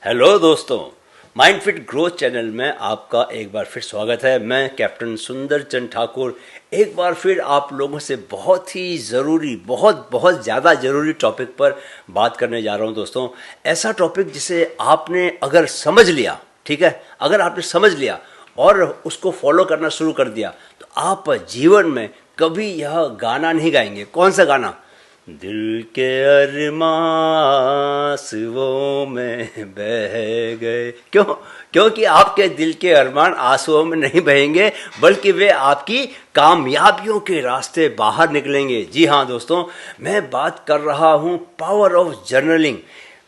Hello दोस्तों, mind fit growth channel में आपका एक बार फिर स्वागत है। मैं कैप्टन सुंदर चंद ठाकुर एक बार फिर आप लोगों से बहुत ही ज़रूरी, बहुत ज़्यादा ज़रूरी टॉपिक पर बात करने जा रहा हूं दोस्तों। ऐसा टॉपिक जिसे आपने अगर समझ लिया, ठीक है, अगर आपने समझ लिया और उसको फॉलो करना शुरू कर दिया तो आप जीवन में कभी यह गाना नहीं गाएंगे। कौन सा गाना? दिल के अरमां आंसुओं में बह गए। क्योंकि आपके दिल के अरमान आंसुओं में नहीं बहेंगे, बल्कि वे आपकी कामयाबियों के रास्ते बाहर निकलेंगे। जी हाँ दोस्तों, मैं बात कर रहा हूँ power of journaling.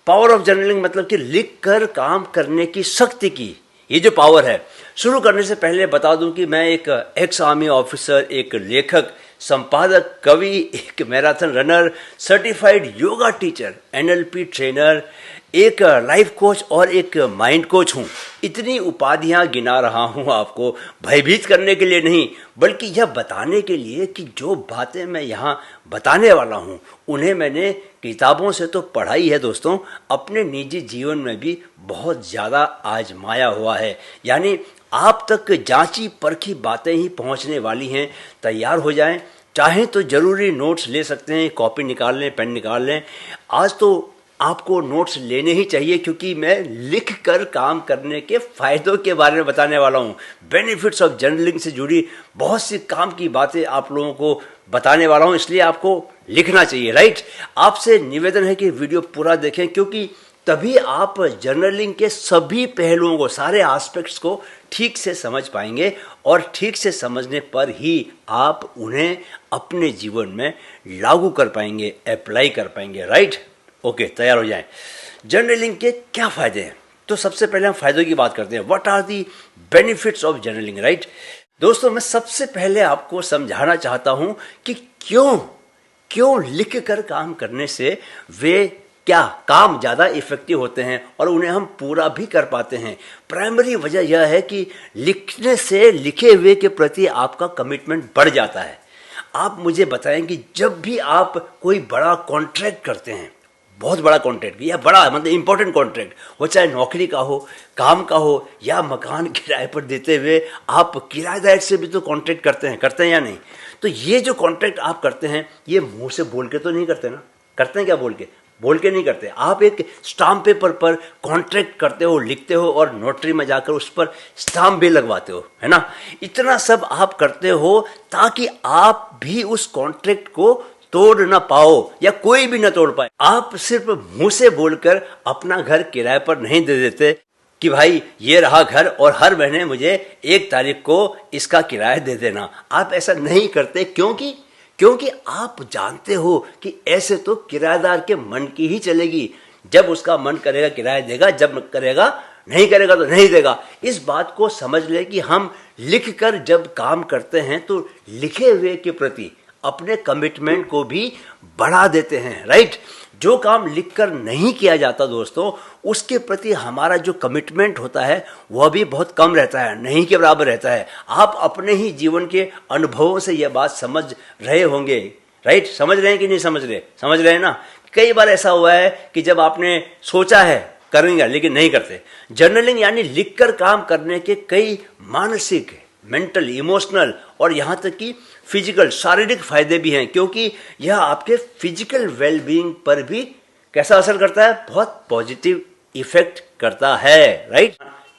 Power of journaling मतलब कि लिख कर काम करने की शक्ति की ये जो पावर है। शुरू करने से पहले बता दूं कि मैं एक एक्स आर्मी ऑफिसर, एक लेखक, संपादक, कवि, एक marathon runner, certified yoga teacher, NLP trainer, एक लाइफ कोच और एक माइंड कोच हूँ। इतनी उपाधियाँ गिना रहा हूँ आपको भयभीत करने के लिए नहीं, बल्कि यह बताने के लिए कि जो बातें मैं यहाँ बताने वाला हूँ उन्हें मैंने किताबों से तो पढ़ा ही है दोस्तों, अपने निजी जीवन में भी बहुत ज़्यादा आजमाया हुआ है। यानी आप तक जांची परखी बातें ही पहुँचने वाली हैं। तैयार हो जाएं। चाहें तो ज़रूरी नोट्स ले सकते हैं, कॉपी निकाल लें, पेन निकाल लें। आज तो आपको नोट्स लेने ही चाहिए, क्योंकि मैं लिख कर काम करने के फ़ायदों के बारे में बताने वाला हूँ। बेनिफिट्स ऑफ जर्नलिंग से जुड़ी बहुत सी काम की बातें आप लोगों को बताने वाला हूँ, इसलिए आपको लिखना चाहिए, राइट। आपसे निवेदन है कि वीडियो पूरा देखें, क्योंकि तभी आप जर्नलिंग के सभी पहलुओं को, सारे एस्पेक्ट्स को ठीक से समझ पाएंगे, और ठीक से समझने पर ही आप उन्हें अपने जीवन में लागू कर पाएंगे, अप्लाई कर पाएंगे, राइट। ओके, तैयार हो जाएं। जर्नलिंग के क्या फ़ायदे हैं? तो सबसे पहले हम फ़ायदों की बात करते हैं। What are the benefits of journaling, right. दोस्तों, मैं सबसे पहले आपको समझाना चाहता हूं कि क्यों लिख कर काम करने से वे क्या काम ज़्यादा इफेक्टिव होते हैं और उन्हें हम पूरा भी कर पाते हैं। प्राइमरी वजह यह है कि लिखने से लिखे हुए के प्रति आपका कमिटमेंट बढ़ जाता है। आप मुझे बताएं कि जब भी आप कोई बड़ा कॉन्ट्रैक्ट करते हैं, बहुत बड़ा कॉन्ट्रैक्ट या बड़ा मतलब इंपॉर्टेंट कॉन्ट्रैक्ट हो, चाहे नौकरी का हो, काम का हो, या मकान किराए पर देते हुए आप किराएदार से भी तो कॉन्ट्रैक्ट करते हैं या नहीं? तो ये जो कॉन्ट्रैक्ट आप करते हैं, ये मुंह से बोल के तो नहीं करते ना। करते हैं क्या? बोल के नहीं करते। आप एक स्टाम्प पेपर पर कॉन्ट्रैक्ट करते हो, लिखते हो, और नोटरी में जाकर उस पर स्टाम्प भी लगवाते हो, है ना। इतना सब आप करते हो ताकि आप भी उस कॉन्ट्रैक्ट को तोड़ ना पाओ, या कोई भी ना तोड़ पाए। आप सिर्फ मुंह से बोलकर अपना घर किराए पर नहीं दे देते कि भाई ये रहा घर और हर महीने मुझे 1 तारीख को इसका किराया दे देना। आप ऐसा नहीं करते। क्योंकि आप जानते हो कि ऐसे तो किराएदार के मन की ही चलेगी। जब उसका मन करेगा किराया देगा, जब करेगा नहीं करेगा तो नहीं देगा। इस बात को समझ ले कि हम लिख कर जब काम करते हैं तो लिखे हुए के प्रति अपने कमिटमेंट को भी बढ़ा देते हैं, राइट। जो काम लिखकर नहीं किया जाता दोस्तों, उसके प्रति हमारा जो कमिटमेंट होता है वह भी बहुत कम रहता है, नहीं के बराबर रहता है। आप अपने ही जीवन के अनुभवों से यह बात समझ रहे होंगे, राइट। समझ रहे हैं कि नहीं समझ रहे हैं ना। कई बार ऐसा हुआ है कि जब आपने सोचा है करेंगे लेकिन नहीं करते। जर्नलिंग यानी लिखकर काम करने के कई मानसिक, मेंटल, इमोशनल और यहाँ तक कि फिजिकल, शारीरिक फायदे भी हैं, क्योंकि यह आपके फिजिकल वेलबींग पर भी कैसा असर करता है? बहुत पॉजिटिव इफेक्ट करता है, राइट।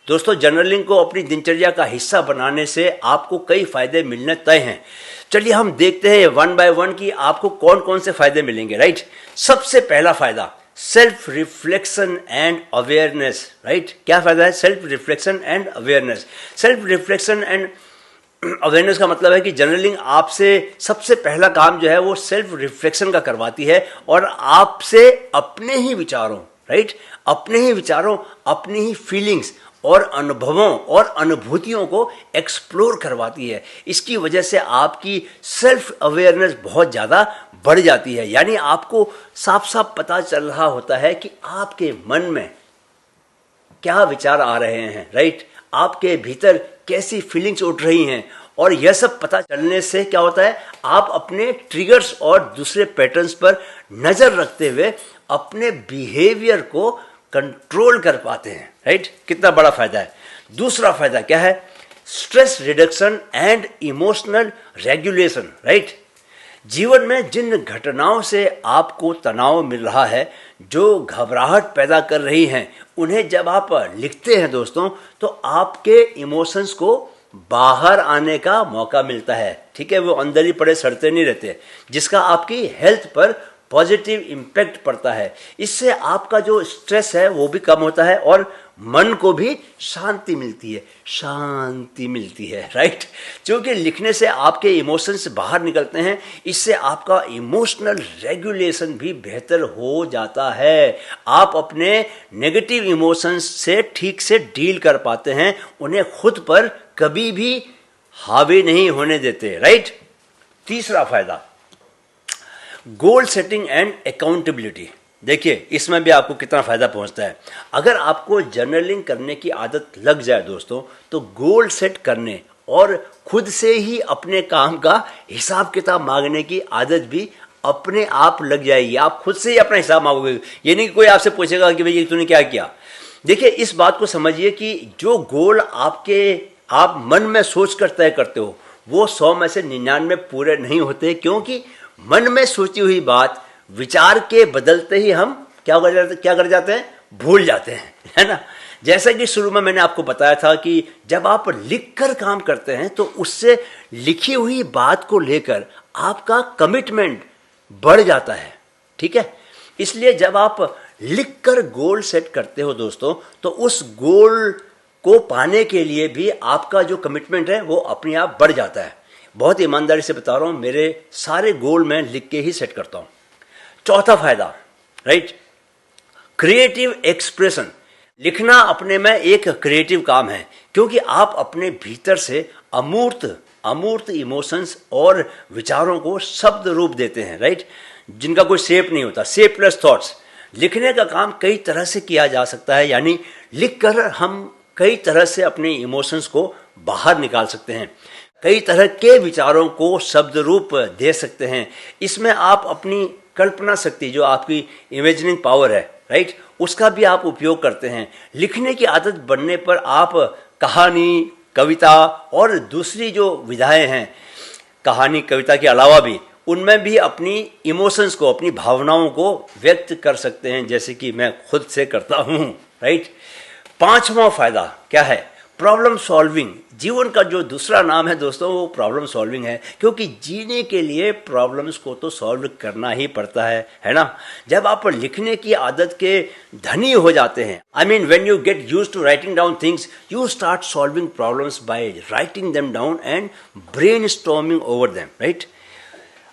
दोस्तों, जर्नलिंग को अपनी दिनचर्या का हिस्सा बनाने से आपको कई फायदे मिलने तय हैं। चलिए हम देखते हैं 1 बाय 1 कि आपको कौन कौन से फायदे मिलेंगे, राइट। सबसे पहला फायदा, self reflection and awareness, right. क्या फायदा है? Self reflection and awareness. Self reflection and awareness का मतलब है कि जर्नलिंग आपसे सबसे पहला काम जो है वो सेल्फ रिफ्लेक्शन का करवाती है, और आपसे अपने ही विचारों, राइट, अपने ही विचारों, अपनी ही फीलिंग्स और अनुभवों और अनुभूतियों को एक्सप्लोर करवाती है। इसकी वजह से आपकी सेल्फ अवेयरनेस बहुत ज़्यादा बढ़ जाती है। यानी आपको साफ साफ पता चल रहा होता है कि आपके मन में क्या विचार आ रहे हैं, राइट, आपके भीतर कैसी फीलिंग्स उठ रही हैं। और यह सब पता चलने से क्या होता है, आप अपने ट्रिगर्स और दूसरे पैटर्न्स पर नज़र रखते हुए अपने बिहेवियर को कंट्रोल कर पाते हैं, राइट। कितना बड़ा फायदा है। दूसरा फायदा क्या है? Stress reduction and emotional regulation, right. जीवन में जिन घटनाओं से आपको तनाव मिल रहा है, जो घबराहट पैदा कर रही हैं, उन्हें जब आप लिखते हैं दोस्तों, तो आपके इमोशंस को बाहर आने का मौका मिलता है, ठीक है। वो अंदर ही पड़े सड़ते नहीं रहते, जिसका आपकी हेल्थ पर पॉजिटिव इम्पैक्ट पड़ता है। इससे आपका जो स्ट्रेस है वो भी कम होता है और मन को भी शांति मिलती है, शांति मिलती है, राइट। क्योंकि लिखने से आपके इमोशंस बाहर निकलते हैं, इससे आपका इमोशनल रेगुलेशन भी बेहतर हो जाता है। आप अपने नेगेटिव इमोशंस से ठीक से डील कर पाते हैं, उन्हें खुद पर कभी भी हावी नहीं होने देते, राइट। तीसरा फायदा, गोल सेटिंग एंड अकाउंटेबिलिटी। देखिए इसमें भी आपको कितना फ़ायदा पहुंचता है। अगर आपको जर्नलिंग करने की आदत लग जाए दोस्तों, तो गोल सेट करने और खुद से ही अपने काम का हिसाब किताब मांगने की आदत भी अपने आप लग जाएगी। आप खुद से ही अपना हिसाब मांगोगे, ये नहीं कि कोई आपसे पूछेगा कि भाई तूने क्या किया। देखिए इस बात को समझिए कि जो गोल आप मन में सोच कर तय करते हो, वो 100 में से 99 पूरे नहीं होते, क्योंकि मन में सोची हुई बात विचार के बदलते ही हम क्या कर जाते हैं, भूल जाते हैं, है ना। जैसा कि शुरू में मैंने आपको बताया था कि जब आप लिख कर काम करते हैं तो उससे लिखी हुई बात को लेकर आपका कमिटमेंट बढ़ जाता है, ठीक है। इसलिए जब आप लिख कर गोल सेट करते हो दोस्तों, तो उस गोल को पाने के लिए भी आपका जो कमिटमेंट है वो अपने आप बढ़ जाता है। बहुत ईमानदारी से बता रहा हूँ, मेरे सारे गोल मैं लिख के ही सेट करता हूँ। चौथा फायदा, राइट, क्रिएटिव एक्सप्रेशन। लिखना अपने में एक क्रिएटिव काम है, क्योंकि आप अपने भीतर से अमूर्त इमोशंस और विचारों को शब्द रूप देते हैं, राइट, जिनका कोई शेप नहीं होता, शेपलेस थॉट्स। लिखने का काम कई तरह से किया जा सकता है, यानी लिखकर हम कई तरह से अपने इमोशंस को बाहर निकाल सकते हैं, कई तरह के विचारों को शब्द रूप दे सकते हैं। इसमें आप अपनी कल्पना शक्ति, जो आपकी इमेजिनिंग पावर है, राइट, उसका भी आप उपयोग करते हैं। लिखने की आदत बनने पर आप कहानी, कविता और दूसरी जो विधाएं हैं, कहानी कविता के अलावा भी, उनमें भी अपनी इमोशंस को, अपनी भावनाओं को व्यक्त कर सकते हैं, जैसे कि मैं खुद से करता हूँ, राइट। पांचवा फायदा क्या है? Problem solving. जीवन का जो दूसरा नाम है दोस्तों, वो प्रॉब्लम सॉल्विंग है, क्योंकि जीने के लिए प्रॉब्लम्स को तो सॉल्व करना ही पड़ता है ना। जब आप लिखने की आदत के धनी हो जाते हैं, I mean when you get used to writing down things, you start solving problems by writing them down and brainstorming over them, right.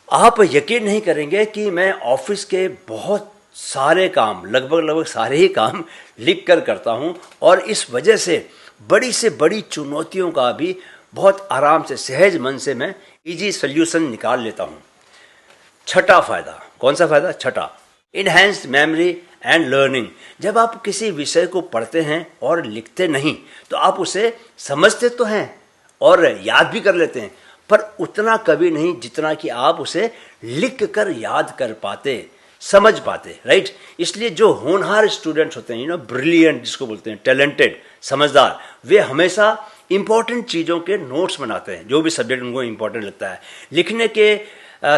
आप यकीन नहीं करेंगे कि मैं ऑफिस के बहुत सारे काम, लगभग सारे ही काम लिख कर करता हूँ, और इस वजह से बड़ी चुनौतियों का भी बहुत आराम से, सहज मन से मैं इजी सोल्यूशन निकाल लेता हूँ। छठा फायदा, कौन सा फायदा? छठा, इनहैंस्ड मेमोरी एंड लर्निंग। जब आप किसी विषय को पढ़ते हैं और लिखते नहीं, तो आप उसे समझते तो हैं और याद भी कर लेते हैं, पर उतना कभी नहीं जितना कि आप उसे लिख कर याद कर पाते, समझ पाते, राइट। इसलिए जो होनहार स्टूडेंट्स होते हैं, ब्रिलियंट जिसको बोलते हैं, टैलेंटेड, समझदार, वे हमेशा इंपॉर्टेंट चीज़ों के नोट्स बनाते हैं, जो भी सब्जेक्ट उनको इंपॉर्टेंट लगता है। लिखने के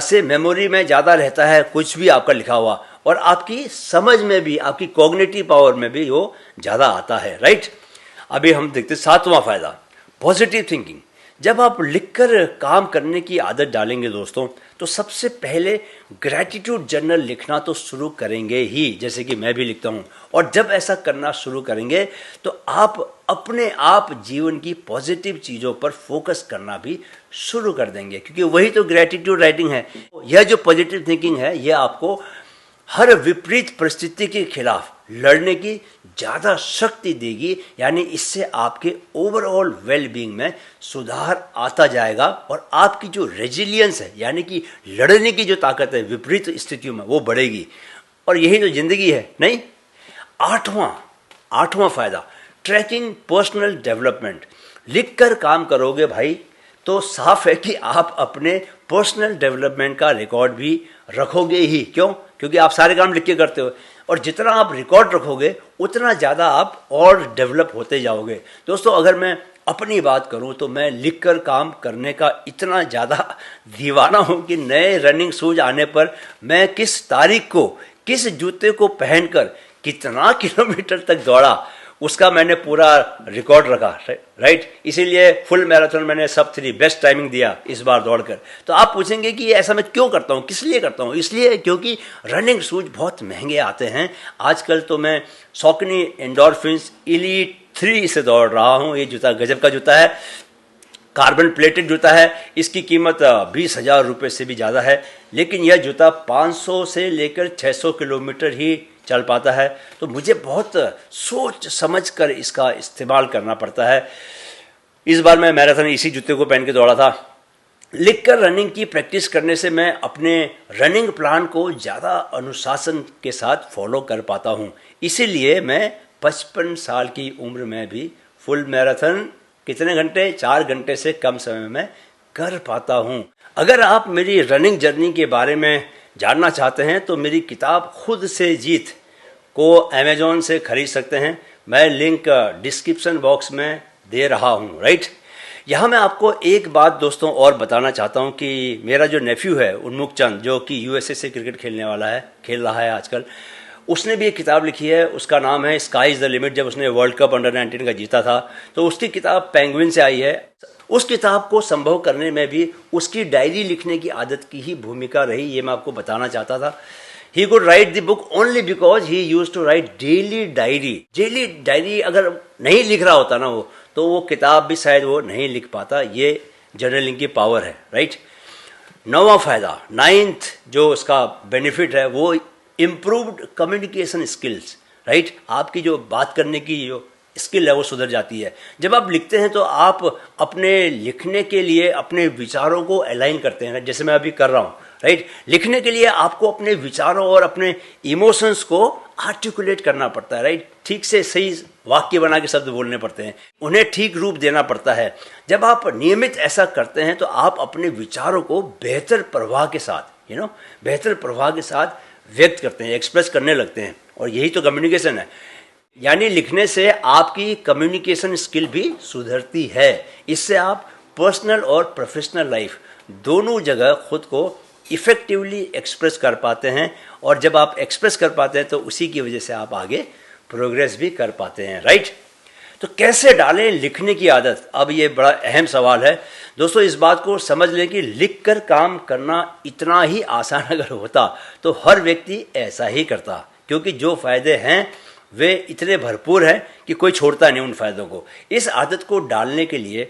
से मेमोरी में ज़्यादा रहता है कुछ भी आपका लिखा हुआ, और आपकी समझ में भी, आपकी कॉग्निटिव पावर में भी वो ज़्यादा आता है, राइट। अभी हम देखते हैं सातवां फायदा, पॉजिटिव थिंकिंग। जब आप लिखकर काम करने की आदत डालेंगे दोस्तों, तो सबसे पहले ग्रैटिट्यूड जर्नल लिखना तो शुरू करेंगे ही, जैसे कि मैं भी लिखता हूँ। और जब ऐसा करना शुरू करेंगे तो आप अपने आप जीवन की पॉजिटिव चीज़ों पर फोकस करना भी शुरू कर देंगे, क्योंकि वही तो ग्रैटिट्यूड राइटिंग है। यह जो पॉजिटिव थिंकिंग है, यह आपको हर विपरीत परिस्थिति के खिलाफ लड़ने की ज़्यादा शक्ति देगी, यानी इससे आपके ओवरऑल वेलबींग में सुधार आता जाएगा, और आपकी जो रेजिलियंस है, यानी कि लड़ने की जो ताकत है विपरीत स्थितियों में, वो बढ़ेगी। और यही तो जिंदगी है, नहीं। आठवां फायदा, ट्रैकिंग पर्सनल डेवलपमेंट। लिखकर काम करोगे भाई, तो साफ है कि आप अपने पर्सनल डेवलपमेंट का रिकॉर्ड भी रखोगे ही। क्यों? क्योंकि आप सारे काम लिख के करते हो। और जितना आप रिकॉर्ड रखोगे उतना ज़्यादा आप और डेवलप होते जाओगे। दोस्तों, अगर मैं अपनी बात करूं तो मैं लिखकर काम करने का इतना ज़्यादा दीवाना हूं कि नए रनिंग शूज आने पर मैं किस तारीख को किस जूते को पहनकर कितना किलोमीटर तक दौड़ा उसका मैंने पूरा रिकॉर्ड रखा, राइट। इसीलिए फुल मैराथन मैंने सब 3 बेस्ट टाइमिंग दिया इस बार दौड़कर। तो आप पूछेंगे कि ऐसा मैं क्यों करता हूँ, किस लिए करता हूँ? इसलिए क्योंकि रनिंग शूज बहुत महंगे आते हैं आजकल। तो मैं सॉकनी एंडोर्फिन्स एलीट 3 से दौड़ रहा हूँ। ये जूता गजब का जूता है, कार्बन प्लेटेड जूता है। इसकी कीमत 20,000 रुपये से भी ज़्यादा है, लेकिन यह जूता 500 से लेकर 600 किलोमीटर ही चल पाता है। तो मुझे बहुत सोच समझ कर इसका इस्तेमाल करना पड़ता है। इस बार मैं मैराथन इसी जूते को पहन के दौड़ा था। लिखकर रनिंग की प्रैक्टिस करने से मैं अपने रनिंग प्लान को ज़्यादा अनुशासन के साथ फॉलो कर पाता हूँ। इसीलिए मैं 55 साल की उम्र में भी फुल मैराथन कितने घंटे, 4 घंटे से कम समय में कर पाता हूँ। अगर आप मेरी रनिंग जर्नी के बारे में जानना चाहते हैं तो मेरी किताब खुद से जीत को अमेज़ॉन से खरीद सकते हैं। मैं लिंक डिस्क्रिप्शन बॉक्स में दे रहा हूँ, राइट। यहाँ मैं आपको एक बात दोस्तों और बताना चाहता हूँ कि मेरा जो नेफ्यू है उन्मुख चंद, जो कि यूएसए से क्रिकेट खेल रहा है आजकल, उसने भी एक किताब लिखी है। उसका नाम है स्काई इज़ द लिमिट। जब उसने वर्ल्ड कप अंडर 19 का जीता था तो उसकी किताब पेंगुइन से आई है। उस किताब को संभव करने में भी उसकी डायरी लिखने की आदत की ही भूमिका रही, ये मैं आपको बताना चाहता था। He could write the book only because he used to write daily diary. Daily diary अगर नहीं लिख रहा होता ना वो, तो वो किताब भी शायद वो नहीं लिख पाता। ये जर्नलिंग की पावर है, राइट। 9वां फायदा, 9th जो उसका बेनिफिट है वो इम्प्रूव्ड कम्युनिकेशन स्किल्स, राइट। आपकी जो बात करने की जो स्किल है वो सुधर जाती है। जब आप लिखते हैं तो आप अपने लिखने के लिए अपने विचारों को अलाइन करते हैं, जैसे मैं अभी कर रहा हूँ, राइट। लिखने के लिए आपको अपने विचारों और अपने इमोशंस को आर्टिकुलेट करना पड़ता है, राइट। ठीक से सही वाक्य बना के शब्द बोलने पड़ते हैं, उन्हें ठीक रूप देना पड़ता है। जब आप नियमित ऐसा करते हैं तो आप अपने विचारों को बेहतर प्रवाह के साथ बेहतर प्रवाह के साथ व्यक्त करते हैं, एक्सप्रेस करने लगते हैं। और यही तो कम्युनिकेशन है। यानी लिखने से आपकी कम्युनिकेशन स्किल भी सुधरती है। इससे आप पर्सनल और प्रोफेशनल लाइफ दोनों जगह खुद को इफेक्टिवली एक्सप्रेस कर पाते हैं। और जब आप एक्सप्रेस कर पाते हैं तो उसी की वजह से आप आगे प्रोग्रेस भी कर पाते हैं, राइट। तो कैसे डालें लिखने की आदत? अब ये बड़ा अहम सवाल है दोस्तों। इस बात को समझ लें कि लिख कर काम करना इतना ही आसान अगर होता तो हर व्यक्ति ऐसा ही करता, क्योंकि जो फायदे हैं वे इतने भरपूर हैं कि कोई छोड़ता नहीं उन फायदों को। इस आदत को डालने के लिए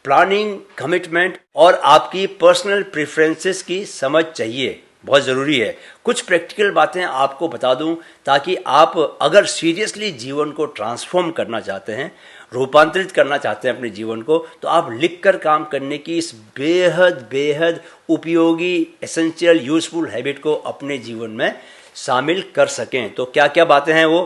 प्लानिंग, कमिटमेंट और आपकी पर्सनल प्रेफरेंसेस की समझ चाहिए, बहुत ज़रूरी है। कुछ प्रैक्टिकल बातें आपको बता दूं ताकि आप अगर सीरियसली जीवन को ट्रांसफॉर्म करना चाहते हैं, रूपांतरित करना चाहते हैं अपने जीवन को, तो आप लिखकर काम करने की इस बेहद उपयोगी, एसेंशियल, यूजफुल हैबिट को अपने जीवन में शामिल कर सकें। तो क्या क्या बातें हैं वो?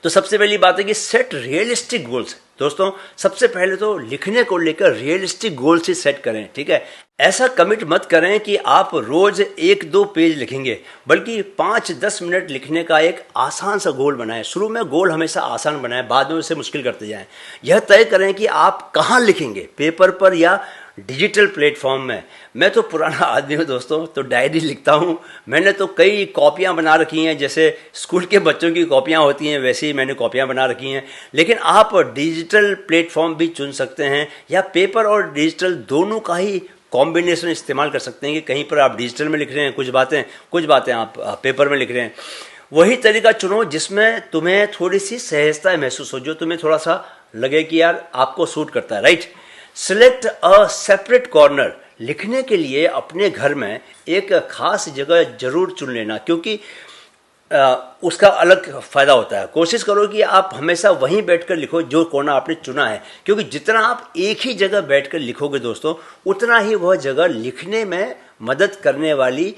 तो सबसे पहली बात है कि सेट रियलिस्टिक गोल्स। दोस्तों, सबसे पहले तो लिखने को लेकर रियलिस्टिक गोल से सेट करें, ठीक है। ऐसा कमिट मत करें कि आप रोज 1-2 पेज लिखेंगे, बल्कि 5-10 मिनट लिखने का एक आसान सा गोल बनाएं। शुरू में गोल हमेशा आसान बनाएं, बाद में उसे मुश्किल करते जाएं। यह तय करें कि आप कहाँ लिखेंगे, पेपर पर या डिजिटल प्लेटफॉर्म में। मैं तो पुराना आदमी हूँ दोस्तों, तो डायरी लिखता हूँ। मैंने तो कई कॉपियाँ बना रखी हैं, जैसे स्कूल के बच्चों की कॉपियाँ होती हैं वैसे ही मैंने कॉपियाँ बना रखी हैं। लेकिन आप डिजिटल प्लेटफॉर्म भी चुन सकते हैं या पेपर और डिजिटल दोनों का ही कॉम्बिनेशन इस्तेमाल कर सकते हैं कि कहीं पर आप डिजिटल में लिख रहे हैं कुछ बातें आप पेपर में लिख रहे हैं। वही तरीका चुनो जिसमें तुम्हें थोड़ी सी सहजता महसूस हो, जो तुम्हें थोड़ा सा लगे कि यार आपको सूट करता है, right. Select a separate corner. लिखने के लिए अपने घर में एक खास जगह जरूर चुन लेना, क्योंकि उसका अलग फ़ायदा होता है। कोशिश करो कि आप हमेशा वहीं बैठकर लिखो जो कोना आपने चुना है, क्योंकि जितना आप एक ही जगह बैठकर लिखोगे दोस्तों, उतना ही वह जगह लिखने में मदद करने वाली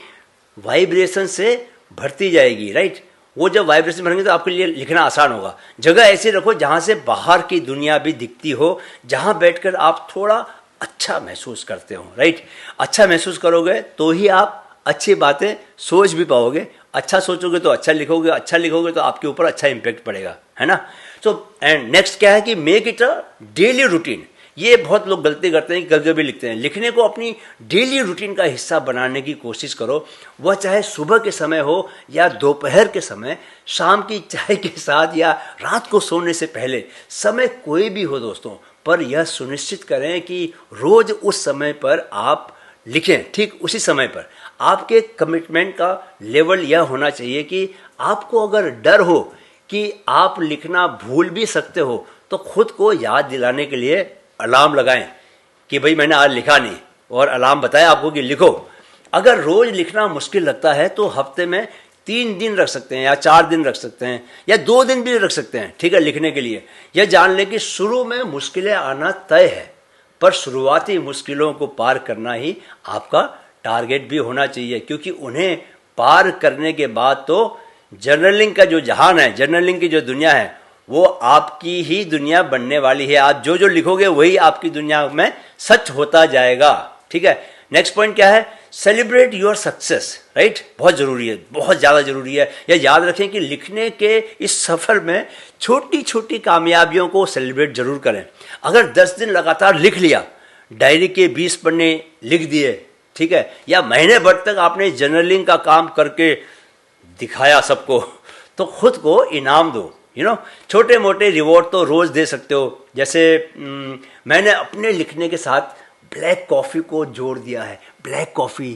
वाइब्रेशन से भरती जाएगी, राइट। वो जब वाइब्रेशन भरेंगे तो आपके लिए लिखना आसान होगा। जगह ऐसी रखो जहाँ से बाहर की दुनिया भी दिखती हो, जहाँ बैठकर आप थोड़ा अच्छा महसूस करते हो, राइट। अच्छा महसूस करोगे तो ही आप अच्छी बातें सोच भी पाओगे अच्छा सोचोगे तो अच्छा लिखोगे तो आपके ऊपर अच्छा इम्पैक्ट पड़ेगा, है ना। सो एंड नेक्स्ट क्या है कि make it a daily routine. ये बहुत लोग गलती करते हैं कि कभी कभी लिखते हैं, लिखने को अपनी डेली रूटीन का हिस्सा बनाने की कोशिश करो। वह चाहे सुबह के समय हो या दोपहर के समय, शाम की चाय के साथ या रात को सोने से पहले, समय कोई भी हो दोस्तों, पर यह सुनिश्चित करें कि रोज उस समय पर आप लिखें, ठीक उसी समय पर। आपके कमिटमेंट का लेवल यह होना चाहिए कि आपको अगर डर हो कि आप लिखना भूल भी सकते हो तो खुद को याद दिलाने के लिए अलार्म लगाएं कि भाई मैंने आज लिखा नहीं, और अलार्म बताए आपको कि लिखो। अगर रोज लिखना मुश्किल लगता है तो हफ्ते में 3 दिन रख सकते हैं या 4 दिन रख सकते हैं या 2 दिन भी रख सकते हैं, ठीक है, लिखने के लिए। यह जान लें कि शुरू में मुश्किलें आना तय है, पर शुरुआती मुश्किलों को पार करना ही आपका टारगेट भी होना चाहिए, क्योंकि उन्हें पार करने के बाद तो जर्नलिंग का जो जहान है, जर्नलिंग की जो दुनिया है, वो आपकी ही दुनिया बनने वाली है। आप जो जो लिखोगे वही आपकी दुनिया में सच होता जाएगा, ठीक है। नेक्स्ट पॉइंट क्या है? Celebrate your success, right. बहुत जरूरी है, बहुत ज़्यादा जरूरी है। यह याद रखें कि लिखने के इस सफ़र में छोटी छोटी कामयाबियों को सेलिब्रेट जरूर करें। अगर 10 दिन लगातार लिख लिया, डायरी के 20 पन्ने लिख दिए, ठीक है, या महीने भर तक आपने जर्नलिंग का काम करके दिखाया सबको, तो खुद को इनाम दो। छोटे मोटे रिवॉर्ड तो रोज़ दे सकते हो। जैसे मैंने अपने लिखने के साथ ब्लैक कॉफ़ी को जोड़ दिया है, ब्लैक कॉफ़ी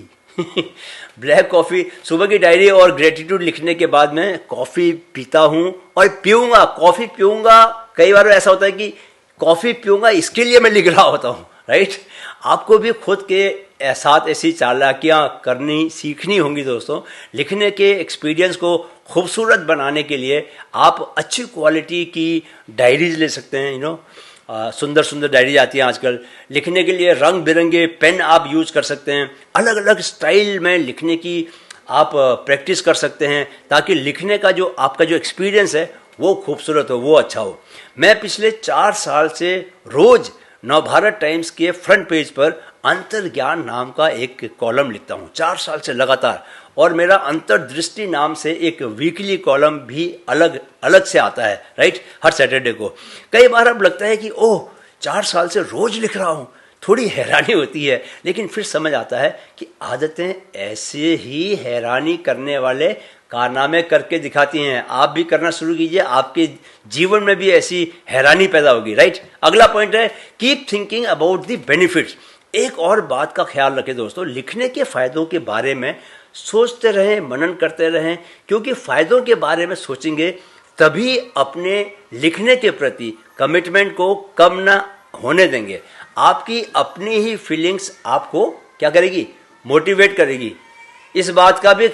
ब्लैक कॉफ़ी। सुबह की डायरी और ग्रेटिट्यूड लिखने के बाद मैं कॉफ़ी पीता हूँ और पीऊँगा, कॉफ़ी पीऊँगा। कई बार ऐसा होता है कि कॉफ़ी पीऊँगा इसके लिए मैं लिख रहा होता हूँ, राइट। आपको भी खुद के साथ ऐसी चालाकियाँ करनी सीखनी होंगी दोस्तों। लिखने के एक्सपीरियंस को खूबसूरत बनाने के लिए आप अच्छी क्वालिटी की डायरीज ले सकते हैं। सुंदर सुंदर डायरीज आती हैं आजकल। लिखने के लिए रंग बिरंगे पेन आप यूज कर सकते हैं। अलग अलग स्टाइल में लिखने की आप प्रैक्टिस कर सकते हैं, ताकि लिखने का जो आपका जो एक्सपीरियंस है वो खूबसूरत हो, वो अच्छा हो। मैं पिछले 4 साल से रोज़ नवभारत टाइम्स के फ्रंट पेज पर अंतर्ज्ञान नाम का एक कॉलम लिखता हूँ, 4 साल से लगातार। और मेरा अंतर्दृष्टि नाम से एक वीकली कॉलम भी अलग अलग से आता है, राइट, हर सैटरडे को। कई बार अब लगता है कि ओह 4 साल से रोज लिख रहा हूँ, थोड़ी हैरानी होती है, लेकिन फिर समझ आता है कि आदतें ऐसे ही हैरानी करने वाले कारनामे करके दिखाती हैं। आप भी करना शुरू कीजिए, आपके जीवन में भी ऐसी हैरानी पैदा होगी, राइट। अगला पॉइंट है keep thinking about the benefits. एक और बात का ख्याल रखें दोस्तों, लिखने के फायदों के बारे में सोचते रहें, मनन करते रहें, क्योंकि फायदों के बारे में सोचेंगे तभी अपने लिखने के प्रति कमिटमेंट को कम ना होने देंगे। आपकी अपनी ही फीलिंग्स आपको क्या करेगी? मोटिवेट करेगी। इस बात का भी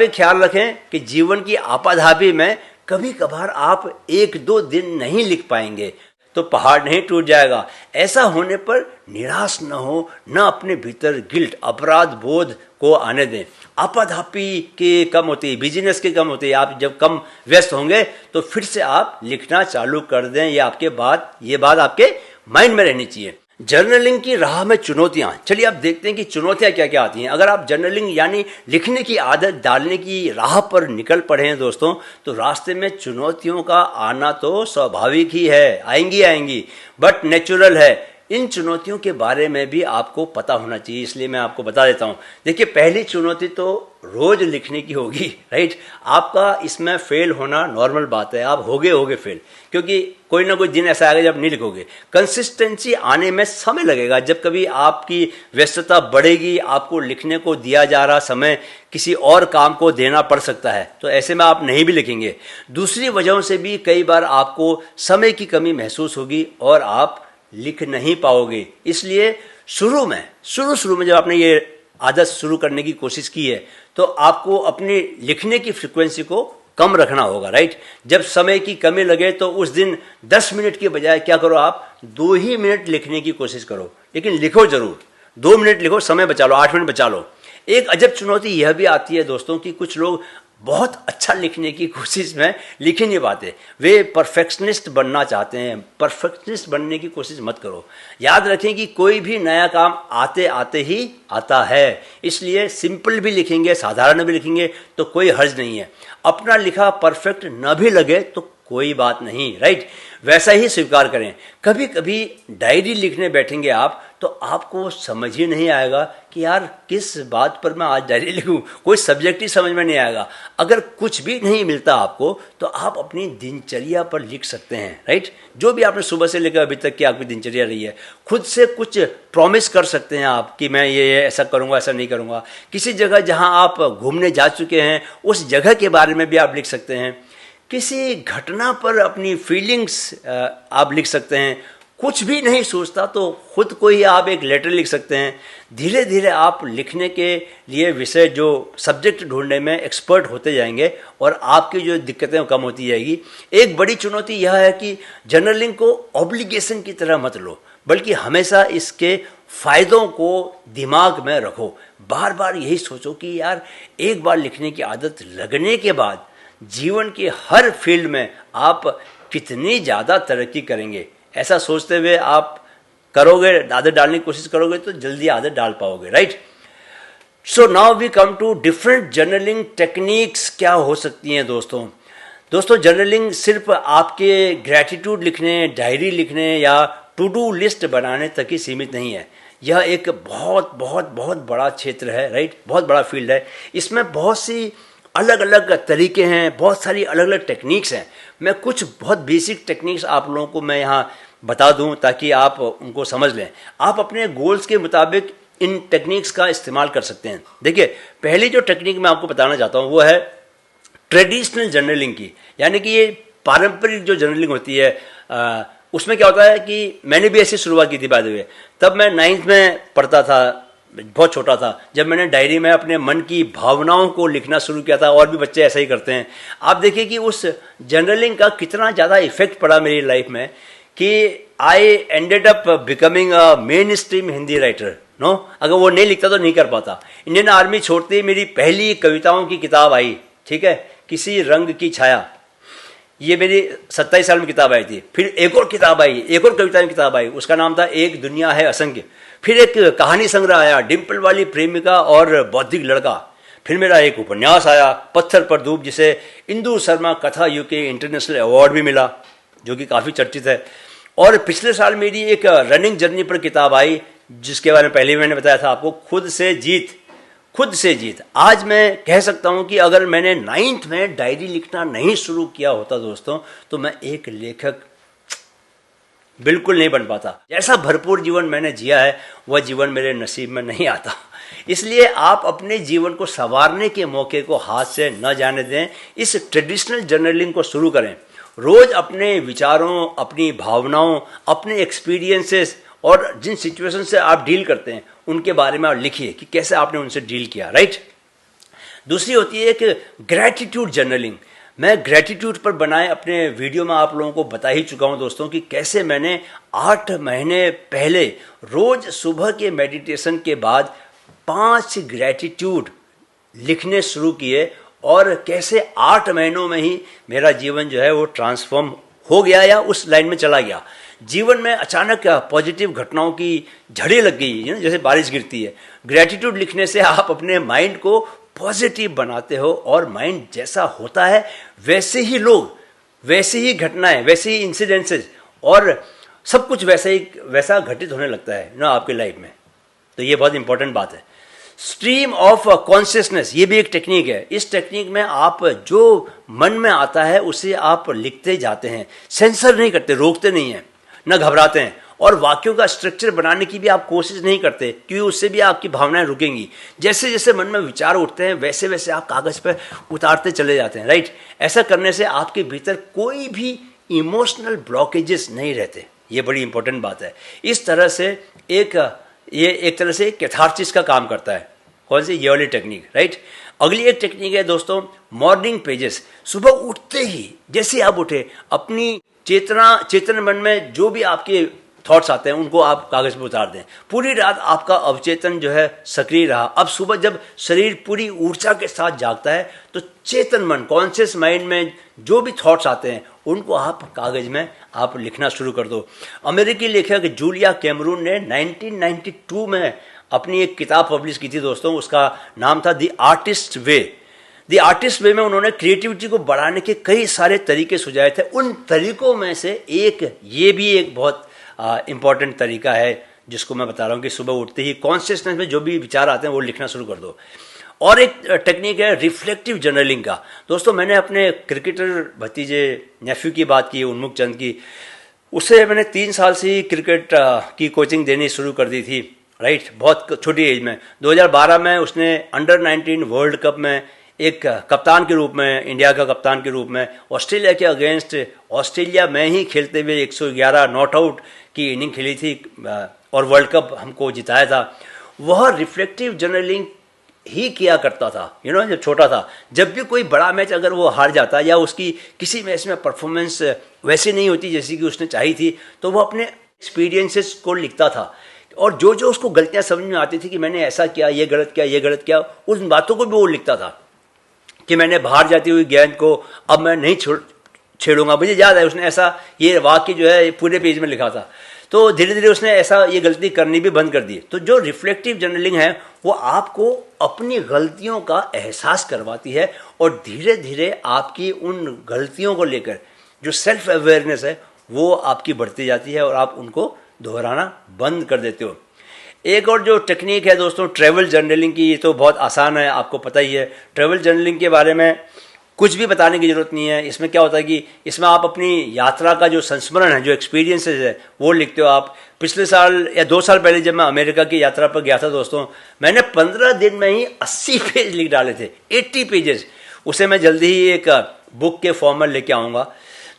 ख्याल रखें कि जीवन की आपाधापी में कभी कभार आप 1-2 दिन नहीं लिख पाएंगे तो पहाड़ नहीं टूट जाएगा। ऐसा होने पर निराश न हो, न अपने भीतर गिल्ट, अपराध बोध को आने दें। आपाधापी के कम होती है, बिजनेस के कम होती है। आप जब कम व्यस्त होंगे तो फिर से आप लिखना चालू कर दें। ये बात आपके माइंड में रहनी चाहिए। जर्नलिंग की राह में चुनौतियां, चलिए आप देखते हैं कि चुनौतियां क्या क्या आती हैं। अगर आप जर्नलिंग यानी लिखने की आदत डालने की राह पर निकल पड़े हैं दोस्तों, तो रास्ते में चुनौतियों का आना तो स्वाभाविक ही है, आएंगी, बट नेचुरल है। इन चुनौतियों के बारे में भी आपको पता होना चाहिए, इसलिए मैं आपको बता देता हूं। देखिए, पहली चुनौती तो रोज लिखने की होगी, राइट। आपका इसमें फेल होना नॉर्मल बात है, आप होगे फेल, क्योंकि कोई ना कोई दिन ऐसा आएगा जब नहीं लिखोगे। कंसिस्टेंसी आने में समय लगेगा। जब कभी आपकी व्यस्तता बढ़ेगी, आपको लिखने को दिया जा रहा समय किसी और काम को देना पड़ सकता है, तो ऐसे में आप नहीं भी लिखेंगे। दूसरी वजहों से भी कई बार आपको समय की कमी महसूस होगी और आप लिख नहीं पाओगे। इसलिए शुरू में जब आपने ये आदत शुरू करने की कोशिश की है, तो आपको अपनी लिखने की फ्रीक्वेंसी को कम रखना होगा, राइट। जब समय की कमी लगे तो उस दिन 10 मिनट के बजाय क्या करो, आप 2 ही मिनट लिखने की कोशिश करो, लेकिन लिखो जरूर। 2 मिनट लिखो, समय बचा लो, 8 मिनट बचा लो। एक अजब चुनौती यह भी आती है दोस्तों कि कुछ लोग बहुत अच्छा लिखने की कोशिश में लिख ही नहीं पाते। वे परफेक्शनिस्ट बनना चाहते हैं। परफेक्शनिस्ट बनने की कोशिश मत करो। याद रखें कि कोई भी नया काम आते आते ही आता है, इसलिए सिंपल भी लिखेंगे, साधारण भी लिखेंगे तो कोई हर्ज नहीं है। अपना लिखा परफेक्ट न भी लगे तो कोई बात नहीं, राइट। वैसा ही स्वीकार करें। कभी कभी डायरी लिखने बैठेंगे आप तो आपको समझ ही नहीं आएगा कि यार किस बात पर मैं आज डायरी लिखूं, कोई सब्जेक्ट ही समझ में नहीं आएगा। अगर कुछ भी नहीं मिलता आपको तो आप अपनी दिनचर्या पर लिख सकते हैं, राइट। जो भी आपने सुबह से लेकर अभी तक की आपकी दिनचर्या रही है, खुद से कुछ प्रॉमिस कर सकते हैं आप कि मैं ये ऐसा करूंगा, ऐसा नहीं करूंगा। किसी जगह जहां आप घूमने जा चुके हैं उस जगह के बारे में भी आप लिख सकते हैं। किसी घटना पर अपनी फीलिंग्स आप लिख सकते हैं। कुछ भी नहीं सोचता तो खुद को ही आप एक लेटर लिख सकते हैं। धीरे धीरे आप लिखने के लिए विषय जो सब्जेक्ट ढूंढने में एक्सपर्ट होते जाएंगे और आपकी जो दिक्कतें कम होती जाएगी। एक बड़ी चुनौती यह है कि जर्नलिंग को ऑब्लिगेशन की तरह मत लो, बल्कि हमेशा इसके फायदों को दिमाग में रखो। बार बार यही सोचो कि यार एक बार लिखने की आदत लगने के बाद जीवन के हर फील्ड में आप कितनी ज़्यादा तरक्की करेंगे। ऐसा सोचते हुए आप करोगे, आदत डालने की कोशिश करोगे तो जल्दी आदत डाल पाओगे, right. So now we come to different journaling techniques. क्या हो सकती हैं दोस्तों जर्नलिंग सिर्फ आपके ग्रैटिट्यूड लिखने, डायरी लिखने या टू डू लिस्ट बनाने तक ही सीमित नहीं है। यह एक बहुत बहुत बहुत बड़ा क्षेत्र है, राइट। बहुत बड़ा फील्ड है। इसमें बहुत सी अलग अलग तरीके हैं, बहुत सारी अलग अलग टेक्निक्स हैं। मैं कुछ बहुत बेसिक टेक्निक्स आप लोगों को मैं यहाँ बता दूँ ताकि आप उनको समझ लें। आप अपने गोल्स के मुताबिक इन टेक्निक्स का इस्तेमाल कर सकते हैं। देखिए, पहली जो टेक्निक मैं आपको बताना चाहता हूँ वो है ट्रेडिशनल जर्नलिंग की। यानी कि ये पारंपरिक जो जर्नलिंग होती है उसमें क्या होता है कि मैंने भी ऐसी शुरुआत की थी बाय द वे। तब मैं 9th में पढ़ता था, बहुत छोटा था, जब मैंने डायरी में अपने मन की भावनाओं को लिखना शुरू किया था। और भी बच्चे ऐसा ही करते हैं। आप देखिए कि उस जर्नलिंग का कितना ज़्यादा इफेक्ट पड़ा मेरी लाइफ में कि I ended up becoming a mainstream Hindi writer. No, अगर वो नहीं लिखता तो नहीं कर पाता। इंडियन आर्मी छोड़ते ही मेरी पहली कविताओं की किताब आई, ठीक है, किसी रंग की छाया। ये मेरी 27 साल में किताब आई थी। फिर एक और किताब आई, एक और कविता की किताब आई, उसका नाम था एक दुनिया है असंख्य। फिर एक कहानी संग्रह आया, डिम्पल वाली प्रेमिका और बौद्धिक लड़का। फिर मेरा एक उपन्यास आया, पत्थर पर धूप, जिसे इंदु शर्मा कथा यूके इंटरनेशनल अवार्ड भी मिला, जो कि काफ़ी चर्चित है। और पिछले साल मेरी एक रनिंग जर्नी पर किताब आई, जिसके बारे में पहले मैंने बताया था आपको, खुद से जीत। आज मैं कह सकता हूं कि अगर मैंने 9th में डायरी लिखना नहीं शुरू किया होता दोस्तों, तो मैं एक लेखक बिल्कुल नहीं बन पाता। जैसा भरपूर जीवन मैंने जिया है वह जीवन मेरे नसीब में नहीं आता। इसलिए आप अपने जीवन को संवारने के मौके को हाथ से न जाने दें। इस ट्रेडिशनल जर्नलिंग को शुरू करें। रोज अपने विचारों, अपनी भावनाओं, अपने एक्सपीरियंसेस और जिन सिचुएशन से आप डील करते हैं उनके बारे में आप लिखिए कि कैसे आपने उनसे डील किया, राइट। दूसरी होती है एक ग्रैटिट्यूड जर्नलिंग। मैं ग्रैटिट्यूड पर बनाए अपने वीडियो में आप लोगों को बता ही चुका हूं दोस्तों कि कैसे मैंने 8 महीने पहले रोज सुबह के मेडिटेशन के बाद 5 ग्रैटिट्यूड लिखने शुरू किए और कैसे 8 महीनों में ही मेरा जीवन जो है वो ट्रांसफॉर्म हो गया या उस लाइन में चला गया। जीवन में अचानक पॉजिटिव घटनाओं की झड़ी लग गई, जैसे बारिश गिरती है। ग्रैटिट्यूड लिखने से आप अपने माइंड को पॉजिटिव बनाते हो और माइंड जैसा होता है वैसे ही लोग, वैसे ही घटनाएं, वैसे ही इंसिडेंसेस और सब कुछ वैसा घटित होने लगता है ना आपके लाइफ में। तो ये बहुत इंपॉर्टेंट बात है। स्ट्रीम ऑफ कॉन्शियसनेस, ये भी एक टेक्निक है। इस टेक्निक में आप जो मन में आता है उसे आप लिखते जाते हैं, सेंसर नहीं करते, रोकते नहीं हैं, न घबराते हैं। और वाक्यों का स्ट्रक्चर बनाने की भी आप कोशिश नहीं करते, क्योंकि उससे भी आपकी भावनाएं रुकेंगी। जैसे जैसे मन में विचार उठते हैं वैसे वैसे आप कागज पर उतारते चले जाते हैं, राइट। ऐसा करने से आपके भीतर कोई भी इमोशनल ब्लॉकेजेस नहीं रहते। ये बड़ी इंपॉर्टेंट बात है। इस तरह से ये एक तरह से कैथार्सिस का काम करता है। कौन सी? ये वाली टेक्निक, राइट। अगली एक टेक्निक है दोस्तों मॉर्निंग पेजेस। सुबह उठते ही जैसे आप उठे, अपनी चेतन मन में जो भी आपके थॉट्स आते हैं उनको आप कागज़ पर उतार दें। पूरी रात आपका अवचेतन जो है सक्रिय रहा। अब सुबह जब शरीर पूरी ऊर्जा के साथ जागता है तो चेतन मन, कॉन्शियस माइंड में जो भी थॉट्स आते हैं उनको आप कागज़ में आप लिखना शुरू कर दो। अमेरिकी लेखक जूलिया कैमरून ने 1992 में अपनी एक किताब पब्लिश की थी दोस्तों, उसका नाम था the artist way. The artist way में उन्होंने क्रिएटिविटी को बढ़ाने के कई सारे तरीके सुझाए थे। उन तरीकों में से ये भी एक बहुत इम्पॉर्टेंट तरीका है जिसको मैं बता रहा हूँ कि सुबह उठते ही कॉन्शियसनेस में जो भी विचार आते हैं वो लिखना शुरू कर दो। और एक टेक्निक है रिफ्लेक्टिव जर्नलिंग का। दोस्तों मैंने अपने क्रिकेटर भतीजे नेफ्यू की बात की, उन्मुख चंद की, उससे मैंने 3 साल से ही क्रिकेट की कोचिंग देनी शुरू कर दी थी, राइट, बहुत छोटी एज में। 2012 में उसने अंडर 19 वर्ल्ड कप में एक कप्तान के रूप में, इंडिया का कप्तान के रूप में ऑस्ट्रेलिया के अगेंस्ट ऑस्ट्रेलिया में ही खेलते हुए 111 नॉट आउट की इनिंग खेली थी और वर्ल्ड कप हमको जिताया था। वह रिफ्लेक्टिव जर्नलिंग ही किया करता था, जब छोटा था। जब भी कोई बड़ा मैच अगर वो हार जाता या उसकी किसी मैच में परफॉर्मेंस वैसी नहीं होती जैसी कि उसने चाही थी, तो वो अपने एक्सपीरियंसेस को लिखता था और जो जो उसको गलतियां समझ में आती थी कि मैंने ऐसा किया, ये गलत किया, ये गलत किया, उन बातों को भी वो लिखता था कि मैंने बाहर जाती हुई गेंद को अब मैं नहीं छेड़ूंगा। मुझे याद है उसने ऐसा ये वाक्य जो है पूरे पेज में लिखा था। तो धीरे धीरे उसने ऐसा ये गलती करनी भी बंद कर दी। तो जो रिफ्लेक्टिव जर्नलिंग है वो आपको अपनी गलतियों का एहसास करवाती है और धीरे धीरे आपकी उन गलतियों को लेकर जो सेल्फ अवेयरनेस है वो आपकी बढ़ती जाती है और आप उनको दोहराना बंद कर देते हो। एक और जो टेक्निक है दोस्तों ट्रैवल जर्नलिंग की, ये तो बहुत आसान है, आपको पता ही है। ट्रैवल जर्नलिंग के बारे में कुछ भी बताने की ज़रूरत नहीं है। इसमें क्या होता है कि इसमें आप अपनी यात्रा का जो संस्मरण है, जो एक्सपीरियंसेस है वो लिखते हो। आप पिछले साल या 2 साल पहले जब मैं अमेरिका की यात्रा पर गया था दोस्तों, मैंने 15 दिन में ही 80 पेज लिख डाले थे, 80 पेजेस। उसे मैं जल्दी ही एक बुक के फॉर्म में लेके आऊँगा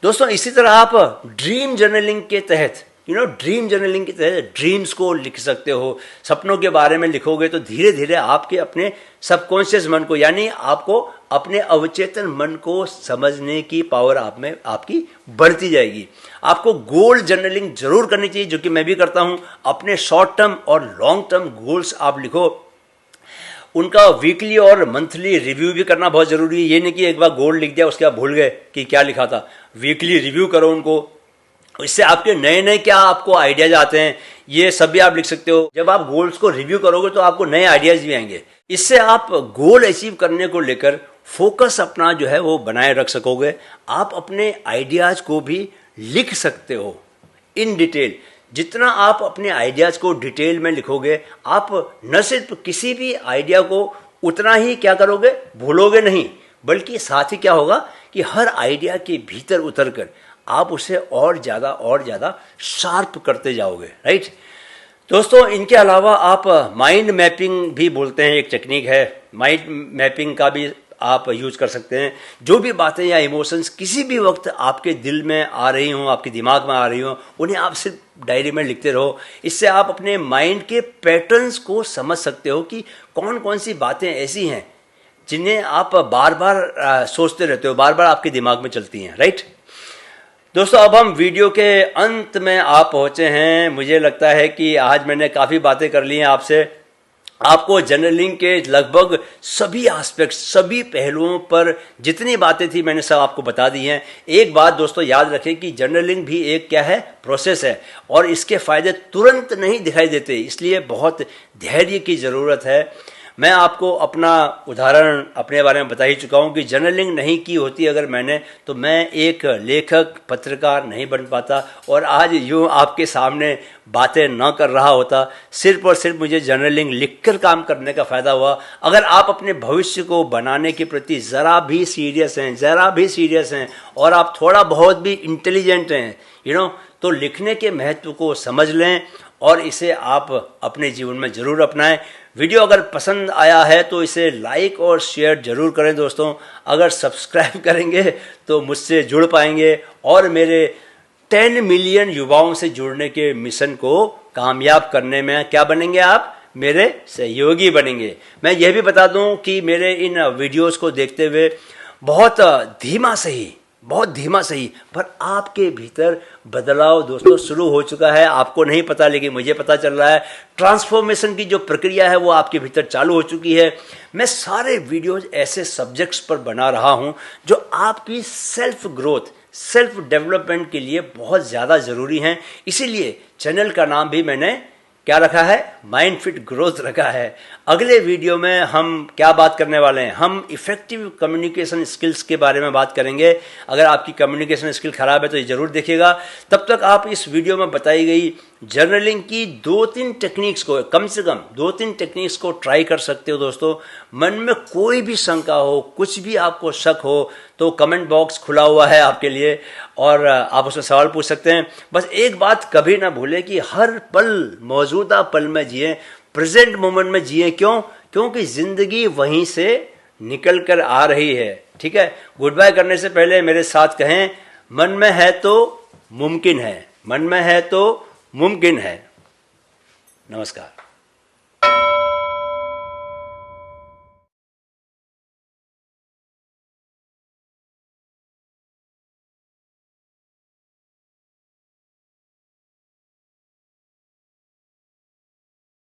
दोस्तों। इसी तरह आप ड्रीम जर्नलिंग के तहत ड्रीम जर्नलिंग के तहत ड्रीम्स को लिख सकते हो। सपनों के बारे में लिखोगे तो धीरे धीरे आपके अपने सबकॉन्शियस मन को, यानी आपको अपने अवचेतन मन को समझने की पावर आप में आपकी बढ़ती जाएगी। आपको गोल जर्नलिंग जरूर करनी चाहिए, जो कि मैं भी करता हूं। अपने शॉर्ट टर्म और लॉन्ग टर्म गोल्स आप लिखो, उनका वीकली और मंथली रिव्यू भी करना बहुत जरूरी है। ये नहीं कि एक बार गोल लिख दिया उसके बाद भूल गए कि क्या लिखा था। वीकली रिव्यू करो उनको, इससे आपके नए नए क्या आपको आइडियाज आते हैं ये सब भी आप लिख सकते हो। जब आप गोल्स को रिव्यू करोगे तो आपको नए आइडियाज भी आएंगे। इससे आप गोल अचीव करने को लेकर फोकस अपना जो है वो बनाए रख सकोगे। आप अपने आइडियाज को भी लिख सकते हो इन डिटेल। जितना आप अपने आइडियाज को डिटेल में लिखोगे, आप न सिर्फ किसी भी आइडिया को उतना ही क्या करोगे, भूलोगे नहीं, बल्कि साथ ही क्या होगा कि हर आइडिया के भीतर उतर कर आप उसे और ज़्यादा शार्प करते जाओगे, राइट दोस्तों। इनके अलावा आप माइंड मैपिंग भी बोलते हैं, एक टेक्निक है। माइंड मैपिंग का भी आप यूज कर सकते हैं। जो भी बातें या इमोशंस किसी भी वक्त आपके दिल में आ रही हों, आपके दिमाग में आ रही हों, उन्हें आप सिर्फ डायरी में लिखते रहो। इससे आप अपने माइंड के पैटर्न्स को समझ सकते हो कि कौन कौन सी बातें ऐसी हैं जिन्हें आप बार बार सोचते रहते हो, बार बार आपके दिमाग में चलती हैं, राइट दोस्तों। अब हम वीडियो के अंत में आप पहुंचे हैं। मुझे लगता है कि आज मैंने काफ़ी बातें कर ली हैं आपसे। आपको जर्नलिंग के लगभग सभी एस्पेक्ट्स, सभी पहलुओं पर जितनी बातें थी मैंने सब आपको बता दी हैं। एक बात दोस्तों याद रखें कि जर्नलिंग भी एक क्या है, प्रोसेस है और इसके फ़ायदे तुरंत नहीं दिखाई देते, इसलिए बहुत धैर्य की ज़रूरत है। मैं आपको अपना उदाहरण अपने बारे में बता ही चुका हूँ कि जर्नलिंग नहीं की होती अगर मैंने, तो मैं एक लेखक पत्रकार नहीं बन पाता और आज यूँ आपके सामने बातें न कर रहा होता। सिर्फ और सिर्फ मुझे जर्नलिंग लिखकर काम करने का फ़ायदा हुआ। अगर आप अपने भविष्य को बनाने के प्रति ज़रा भी सीरियस हैं और आप थोड़ा बहुत भी इंटेलिजेंट हैं तो लिखने के महत्व को समझ लें और इसे आप अपने जीवन में ज़रूर अपनाएं। वीडियो अगर पसंद आया है तो इसे लाइक और शेयर जरूर करें दोस्तों। अगर सब्सक्राइब करेंगे तो मुझसे जुड़ पाएंगे और मेरे 10 मिलियन युवाओं से जुड़ने के मिशन को कामयाब करने में क्या बनेंगे आप, मेरे सहयोगी बनेंगे। मैं यह भी बता दूं कि मेरे इन वीडियोस को देखते हुए बहुत धीमा सही बहुत धीमा सही, पर आपके भीतर बदलाव दोस्तों शुरू हो चुका है। आपको नहीं पता, लेकिन मुझे पता चल रहा है। ट्रांसफॉर्मेशन की जो प्रक्रिया है वो आपके भीतर चालू हो चुकी है। मैं सारे वीडियोज ऐसे सब्जेक्ट्स पर बना रहा हूं जो आपकी सेल्फ ग्रोथ, सेल्फ डेवलपमेंट के लिए बहुत ज़्यादा ज़रूरी हैं। इसीलिए चैनल का नाम भी मैंने क्या रखा है, माइंड फिट ग्रोथ रखा है। अगले वीडियो में हम क्या बात करने वाले हैं, हम इफेक्टिव कम्युनिकेशन स्किल्स के बारे में बात करेंगे। अगर आपकी कम्युनिकेशन स्किल खराब है तो ये जरूर देखिएगा। तब तक आप इस वीडियो में बताई गई जर्नलिंग की 2-3 टेक्निक्स को, कम से कम 2-3 टेक्निक्स को ट्राई कर सकते हो दोस्तों। मन में कोई भी शंका हो, कुछ भी आपको शक हो, तो कमेंट बॉक्स खुला हुआ है आपके लिए और आप उसमें सवाल पूछ सकते हैं। बस एक बात कभी ना भूलें कि हर पल, मौजूदा पल में जिए, प्रेजेंट मोमेंट में जिए। क्यों? क्योंकि जिंदगी वहीं से निकल कर आ रही है। ठीक है, गुड बाय करने से पहले मेरे साथ कहें, मन में है तो मुमकिन है, मन में है तो मुमकिन है। नमस्कार।